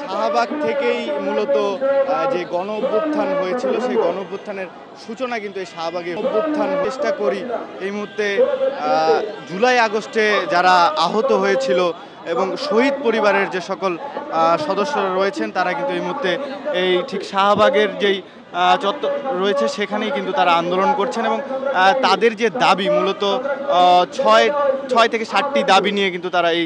শাহবাগ থেকেই মূলত যে গণ অভ্যুত্থান হয়েছিল সেই গণ অভ্যুত্থানের সূচনা কিন্তু এই শাহবাগে অভ্যুত্থান চেষ্টা করি এই মুহূর্তে জুলাই আগস্টে যারা আহত হয়েছিল এবং শহীদ পরিবারের যে সকল সদস্যরা রয়েছেন তারা কিন্তু এই মুহূর্তে এই ঠিক শাহবাগের যেই চত্বর রয়েছে সেখানেই কিন্তু তারা আন্দোলন করছেন এবং তাদের যে দাবি মূলত ছয় থেকে 7টি দাবি নিয়ে কিন্তু তারা এই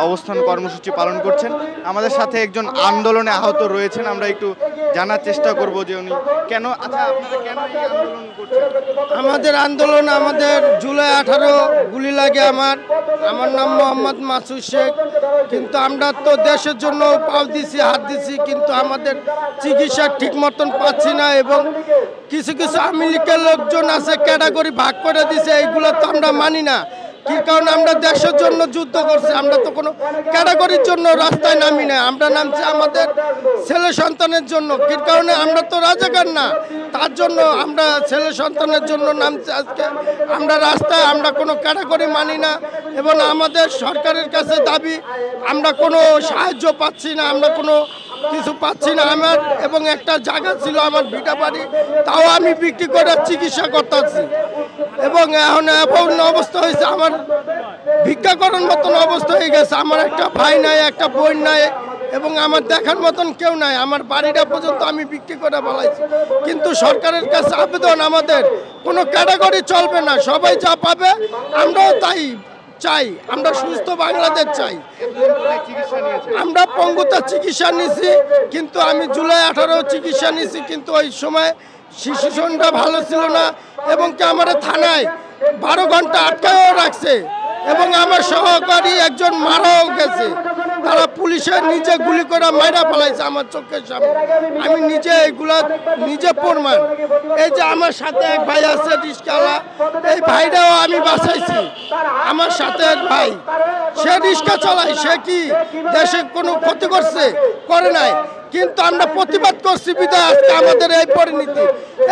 অবস্থান কর্মসূচি পালন করছেন। আমাদের সাথে একজন আন্দোলনে আহত রয়েছেন, আমরা একটু জানার চেষ্টা করব যে উনি কেন আপনারা কেন এই আন্দোলন করছেন? আমাদের আন্দোলন আমাদের জুলাই 18 গুলি লাগে। আমার নাম মোহাম্মদ মাসুদ শেখ। কিন্তু আমরা তো দেশের জন্য পাও দিছি, হাত দিছি, কিন্তু আমাদের চিকিৎসা ঠিক মতন পাচ্ছি না এবং কিছু কিছু আওয়ামী লীগের লোকজন আছে ক্যাটাগরি ভাগ করে দিছে, এইগুলো তো আমরা মানি না। কি কারণে আমরা দেশের জন্য যুদ্ধ করছি, আমরা তো কোনো ক্যাটাগরির জন্য রাস্তায় নামি না, আমরা নামছি আমাদের ছেলে সন্তানের জন্য। কি কারণে আমরা তো রাজাকার না, তার জন্য আমরা ছেলে সন্তানের জন্য নামছি আজকে আমরা রাস্তায়। আমরা কোনো ক্যাটাগরি মানি না এবং আমাদের সরকারের কাছে দাবি, আমরা কোনো সাহায্য পাচ্ছি না, আমরা কোনো কিছু পাচ্ছি না। আমার এবং একটা জায়গা ছিল আমার ভিটা বাড়ি, তাও আমি বিক্রি করে চিকিৎসা করতেছি এবং এখন এমন অবস্থা হয়েছে আমার ভিক্ষা করার মতন অবস্থা হয়ে গেছে। আমার একটা ভাই নাই, একটা বোন নাই এবং আমার দেখার মতন কেউ নাই। আমার বাড়িটা পর্যন্ত আমি বিক্রি করে বলাইছি। কিন্তু সরকারের কাছে আবেদন, আমাদের কোনো ক্যাটাগরি চলবে না, সবাই যা পাবে আমরাও তাই চাই। আমরা সুস্থ বাংলাদেশ চাই। আমরা পঙ্গুতার চিকিৎসা নিছি, কিন্তু আমি জুলাই 18 চিকিৎসা নিছি, কিন্তু ওই সময় শিশুসনটা ভালো ছিল না এবং কি আমার থানায় 12 ঘন্টা আটকায়ও রাখছে এবং আমার সহকারী একজন মারাও গেছে। তারা পুলিশের নিজে গুলি করে মাইরা ফেলাইছে আমার চোখের সামনে। আমি নিজে এইগুলা নিজে প্রমাণ। এই যে আমার সাথে এক ভাই আছে রিস্কাওয়ালা, এই ভাইটাও আমি বাঁচাইছি। আমার সাথে এক ভাই, সে রিস্কা চালায়, সে কি দেশে কোনো ক্ষতি করছে? করে নাই, কিন্তু আমরা প্রতিবাদ করছি বিধায় আজকে আমাদের এই পরিণতি।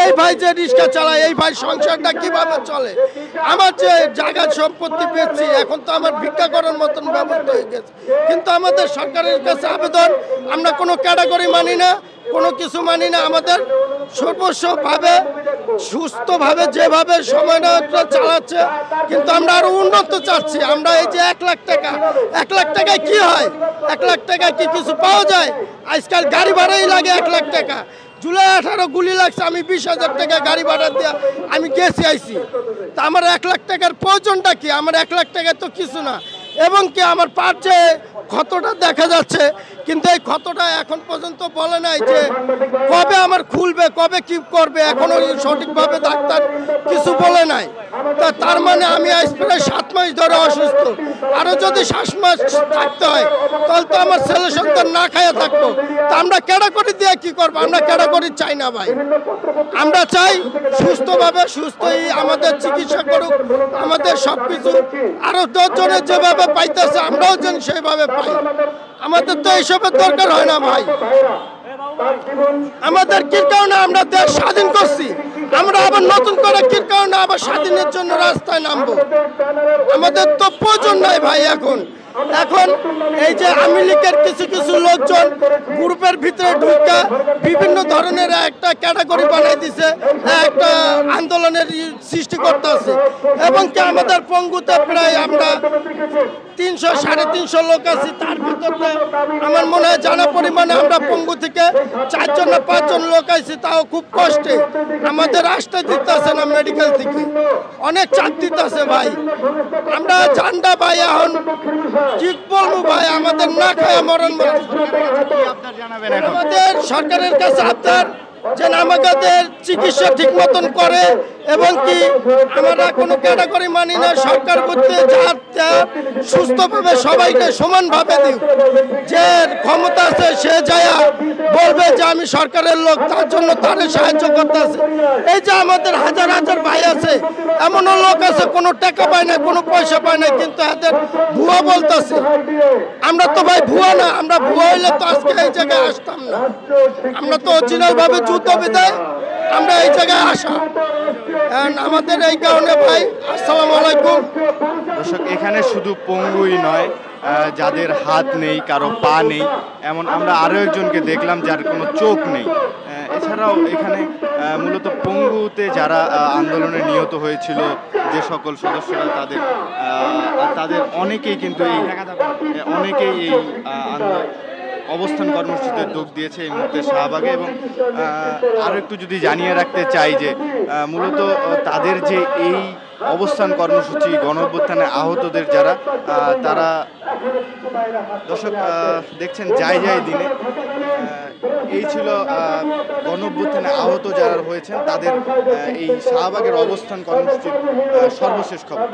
এই ভাই যে রিক্সা চালায়, এই ভাই সংসারটা কিভাবে চলে? আমার যে জায়গা সম্পত্তি পেয়েছি, এখন তো আমার ভিক্ষা করার মতন ব্যবস্থা হয়ে গেছে। কিন্তু আমাদের সরকারের কাছে আবেদন, আমরা কোনো ক্যাটাগরি মানি না, কোনো কিছু মানি না। আমাদের সর্বস্বভাবে সুস্থভাবে যেভাবে সময়টা চালাচ্ছে, কিন্তু আমরা আরো উন্নত চাচ্ছি। আমরা এই যে 1 লাখ টাকায় কি হয়? 1 লাখ টাকায় কি কিছু পাওয়া যায়? আজকাল গাড়ি ভাড়াই লাগে 1 লাখ টাকা। জুলাই 18 গুলি লাগছে, আমি 20,000 টাকা গাড়ি ভাড়া দিয়ে আমি গেছি আইছি। তা আমার 1 লাখ টাকার প্রয়োজনটা কি? আমার 1 লাখ টাকা তো কিছু না। এবং কি আমার পার যে ক্ষতটা দেখা যাচ্ছে, কিন্তু এই ক্ষতটা এখন পর্যন্ত বলে নাই যে কবে আমার খুলবে, কবে কি করবে, এখনো সঠিকভাবে ডাক্তার কিছু বলে নাই। তার মানে আমি আজ প্রায় 7 মাস ধরে অসুস্থ। আরো যদি 7 মাস থাকতে হয় তাহলে তো আমার ছেলে সন্তান না খাইয়া থাকবো। তা আমরা ক্যাটাগরি দিয়ে কি করবো? আমরা ক্যাটাগরি চাই না ভাই। আমরা চাই সুস্থভাবে, সুস্থই আমাদের চিকিৎসা করুক, আমাদের সবকিছু আরো 10 জনের যেভাবে পাইতেছে আমরাও যেন সেইভাবে পাই। আমাদের তো এইসবের দরকার হয় না ভাই। আমাদের কি কারণে আমরা দেশ স্বাধীন করছি, আমরা আবার নতুন করে কি কারণে আবার স্বাধীনের জন্য রাস্তায় নামবো? আমাদের তো প্রয়োজন নাই ভাই। এখন এই যে আওয়ামী লীগের কিছু কিছু লোকজন গ্রুপের ভিতরে ঢুকে বিভিন্ন ধরনের একটা ক্যাটাগরি বানাই দিছে, একটা আন্দোলনের সৃষ্টি করতে আছে। এবং কি আমাদের পঙ্গুতে প্রায় আমরা 300-350 লোক আছি। তার ভিতরে আমার মনে হয় জানা পরিমাণে আমরা পঙ্গু থেকে 4 না 5 জন লোক আছি, তাও খুব কষ্টে। আমাদের আসতে দিতেছে না, মেডিকেল থেকে অনেক চাপ দিতেছে ভাই। আমরা জানডা ভাই, এখন কি বলবো ভাই, আমাদের না খায় মরণ। আমাদের সরকারের কাছে আপনার যেন আমাদের চিকিৎসা ঠিক মতন করে এবং কি আমরা কোনো ক্যাটাগরি মানি না। সরকার করতে যা সুস্থভাবে সবাইকে সমানভাবে দিক। যে ক্ষমতা আছে সে যায়া বলবে যে আমি সরকারের লোক, তার জন্য তাদের সাহায্য করতে আছে। এই যে আমাদের হাজার হাজার ভাই আছে, এমনও লোক আছে কোনো টাকা পায় না, কোনো পয়সা পায় না, কিন্তু এদের ভুয়া বলতেছে। আমরা তো ভাই ভুয়া না, আমরা ভুয়া হইলে তো আজকে এই জায়গায় আসতাম না। আমরা তো অরিজিনাল ভাবে যুদ্ধ বিদায় আমরা এই জায়গায় আসা। আমাদের এই কারণে ভাই, আসসালামু আলাইকুম। দর্শক, এখানে শুধু পঙ্গুই নয়, যাদের হাত নেই, কারো পা নেই, এমন আমরা আরও একজনকে দেখলাম যার কোনো চোখ নেই। এছাড়াও এখানে মূলত পঙ্গুতে যারা আন্দোলনে নিহত হয়েছিল যে সকল সদস্যরা তাদের অনেকেই কিন্তু অনেকেই এই অবস্থান কর্মসূচিতে যোগ দিয়েছে এই মুহূর্তে শাহবাগে। এবং আরও একটু যদি জানিয়ে রাখতে চাই যে মূলত তাদের যে এই অবস্থান কর্মসূচি গণ অভ্যুত্থানে আহতদের যারা তারা দর্শক দেখছেন যায় দিনে এই ছিল গণ অভ্যুত্থানে আহত যারা হয়েছেন তাদের এই শাহবাগের অবস্থান কর্মসূচির সর্বশেষ খবর।